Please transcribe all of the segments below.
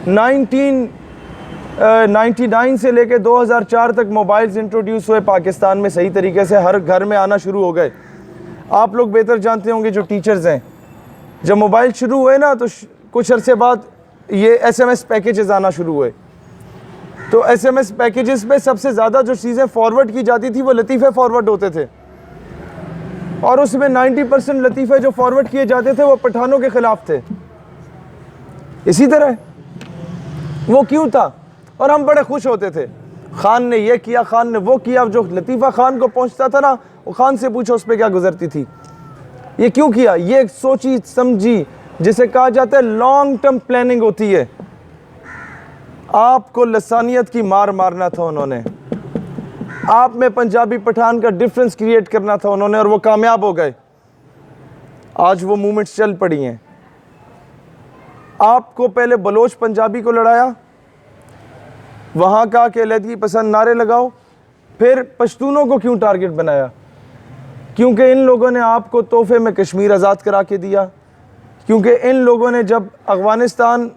1999 से लेके 2004 तक मोबाइल्स इंट्रोड्यूस हुए पाकिस्तान में, सही तरीके से हर घर में आना शुरू हो गए। आप लोग बेहतर जानते होंगे जो टीचर्स हैं, जब मोबाइल शुरू हुए ना तो कुछ अरसे बाद ये SMS पैकेजेस आना शुरू हुए। तो SMS पैकेजेस पे सबसे ज़्यादा जो चीज़ें फॉरवर्ड की जाती थी वो लतीफ़े फॉरवर्ड होते थे, और उसमें 90% लतीफ़े जो फॉरवर्ड किए जाते थे वो पठानों के ख़िलाफ़ थे। इसी तरह वो क्यों था, और हम बड़े खुश होते थे, खान ने ये किया, खान ने वो किया। जो लतीफ़ा खान को पहुंचता था ना, वो खान से पूछो उस पर क्या गुजरती थी, ये क्यों किया, ये सोची समझी, जिसे कहा जाता है लॉन्ग टर्म प्लानिंग होती है। आपको लसानियत की मार मारना था उन्होंने, आप में पंजाबी पठान का डिफरेंस क्रिएट करना था उन्होंने, और वो कामयाब हो गए। आज वो मूवमेंट्स चल पड़ी हैं। आपको पहले बलोच पंजाबी को लड़ाया, वहाँ का कि अलहदगी पसंद नारे लगाओ, फिर पश्तूनों को क्यों टारगेट बनाया? क्योंकि इन लोगों ने आपको तोहफे में कश्मीर आज़ाद करा के दिया, क्योंकि इन लोगों ने जब अफ़गानिस्तान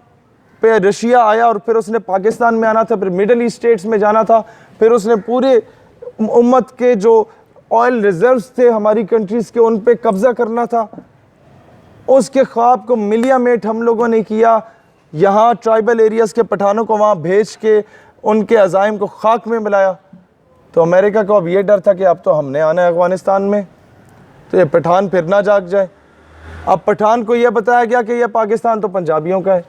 पे रशिया आया और फिर उसने पाकिस्तान में आना था, फिर मिडल ईस्ट स्टेट्स में जाना था, फिर उसने पूरे उम्मत के जो ऑयल रिजर्व्स थे हमारी कंट्रीज़ के, उन पे कब्ज़ा करना था। उसके ख्वाब को मिलिया मेट हम लोगों ने किया, यहाँ ट्राइबल एरियाज़ के पठानों को वहाँ भेज के उनके अज़ाइम को खाक में मिलाया। तो अमेरिका को अब ये डर था कि अब तो हमने आना है अफ़गानिस्तान में, तो ये पठान फिर ना जाग जाए। अब पठान को यह बताया गया कि यह पाकिस्तान तो पंजाबियों का है।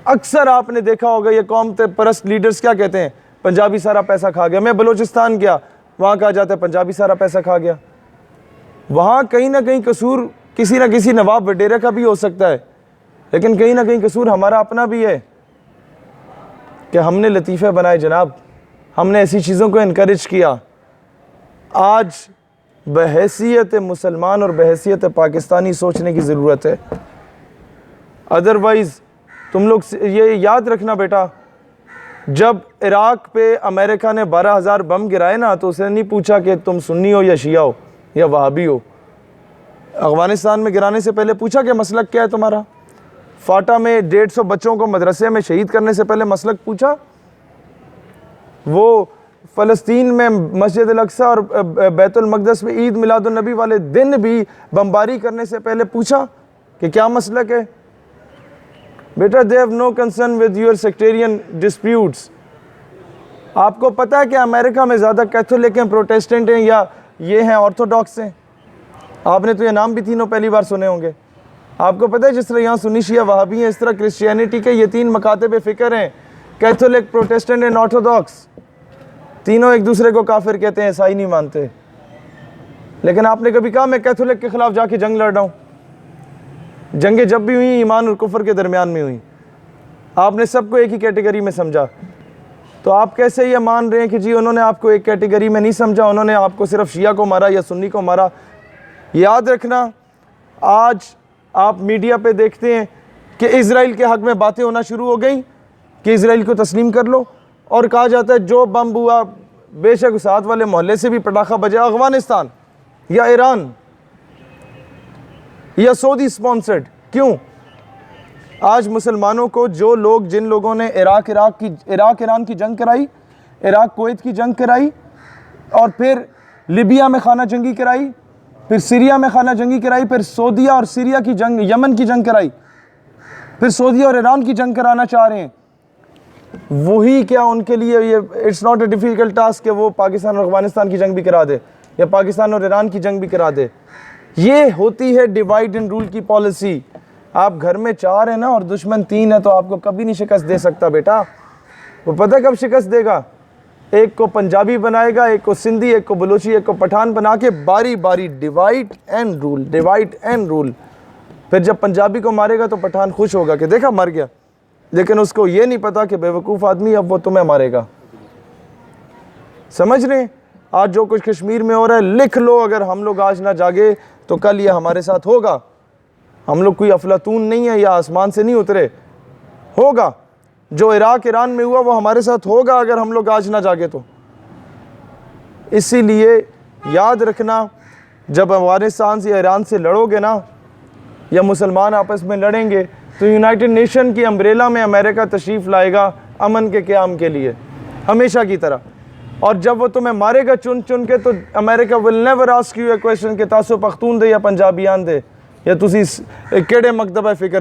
अक्सर आपने देखा होगा ये कौम परस्त लीडर्स क्या कहते हैं, पंजाबी सारा पैसा खा गया। मैं बलूचिस्तान गया, वहाँ कहा जाता है पंजाबी सारा पैसा खा गया। वहाँ कहीं ना कहीं कसूर किसी न किसी नवाब वडेरा का भी हो सकता है, लेकिन कहीं ना कहीं कसूर हमारा अपना भी है कि हमने लतीफ़े बनाए जनाब, हमने ऐसी चीज़ों को इनकरेज किया। आज बहैसियत मुसलमान और बहैसियत पाकिस्तानी सोचने की ज़रूरत है। अदरवाइज़ तुम लोग ये याद रखना बेटा, जब इराक़ पे अमेरिका ने 12,000 बम गिराए ना, तो उसने नहीं पूछा कि तुम सुन्नी हो या शिया हो या वहाबी हो। अफ़गानिस्तान में गिराने से पहले पूछा कि मसलक क्या है तुम्हारा। फाटा में 150 बच्चों को मदरसे में शहीद करने से पहले मसलक पूछा। वो फ़लस्तीन में मस्जिद अल-अक़सा और बैतुल मक़दस में ईद मिलादुन नबी वाले दिन भी बमबारी करने से पहले पूछा कि क्या मसलक है। बेटा, they have no concern with your sectarian disputes. आपको पता है कि अमेरिका में ज़्यादा कैथोलिक हैं, प्रोटेस्टेंट हैं, या ये हैं ऑर्थोडॉक्स हैं? आपने तो ये नाम भी तीनों पहली बार सुने होंगे। आपको पता है जिस तरह यहाँ सुन्नी शिया वहाबी हैं, इस तरह क्रिश्चियनिटी के ये 3 मकातब फ़िक्र हैं, कैथोलिक, प्रोटेस्टेंट एंड ऑर्थोडॉक्स। तीनों एक दूसरे को काफिर कहते हैं, ईसाई नहीं मानते। लेकिन आपने कभी कहा मैं कैथोलिक के ख़िलाफ़ जाके जंग लड़ रहा हूँ? जंगें जब भी हुई ईमान और कुफर के दरमियान में हुई। आपने सबको एक ही कैटेगरी में समझा। तो आप कैसे ये मान रहे हैं कि जी उन्होंने आपको एक कैटेगरी में नहीं समझा, उन्होंने आपको सिर्फ शिया को मारा या सुन्नी को मारा? याद रखना, आज आप मीडिया पे देखते हैं कि इज़राइल के हक़ में बातें होना शुरू हो गई कि इज़राइल को तस्लीम कर लो, और कहा जाता है जो बम हुआ बेशक साथ वाले मोहल्ले से भी पटाखा बजा, अफ़गानिस्तान या ईरान या सऊदी स्पॉन्सर्ड। क्यों? आज मुसलमानों को जो लोग, जिन लोगों ने इराक ईरान की जंग कराई, इराक कुवैत की जंग कराई, और फिर लिबिया में खाना जंगी कराई, फिर सीरिया में खाना जंगी कराई, फिर सऊदीया और सीरिया की जंग, यमन की जंग कराई, फिर सऊदीया और ईरान की जंग कराना चाह रहे हैं, वही क्या उनके लिए ये it's not a difficult task कि वो पाकिस्तान और अफ़गानिस्तान की जंग भी करा दे या पाकिस्तान और ईरान की जंग भी करा दे। ये होती है डिवाइड एंड रूल की पॉलिसी। आप घर में 4 हैं ना और दुश्मन 3 है, तो आपको कभी नहीं शिकस्त दे सकता बेटा। वो पता है कब शिकस्त देगा? एक को पंजाबी बनाएगा, एक को सिंधी, एक को बलूची, एक को पठान बना के बारी बारी divide and rule, divide and rule. फिर जब पंजाबी को मारेगा तो पठान खुश होगा कि देखा मर गया, लेकिन उसको ये नहीं पता कि बेवकूफ़ आदमी अब वो तुम्हें मारेगा। समझ रहे हैं? आज जो कुछ कश्मीर में हो रहा है, लिख लो, अगर हम लोग आज ना जागे तो कल ये हमारे साथ होगा। हम लोग कोई अफलातून नहीं है या आसमान से नहीं उतरे, होगा। जो इराक ईरान में हुआ वो हमारे साथ होगा अगर हम लोग आज ना जागे तो। इसीलिए याद रखना, जब अफ़गानिस्तान से ईरान से लड़ोगे ना, या मुसलमान आपस में लड़ेंगे, तो यूनाइटेड नेशन की अम्ब्रेला में अमेरिका तशरीफ़ लाएगा अमन के क़याम के लिए, हमेशा की तरह। और जब वो तुम्हें मारेगा चुन चुन के, तो America will never ask U A question कि तासो पख्तून दे या पंजाबियान दे या तुसी केड़े मकतब है फिक्र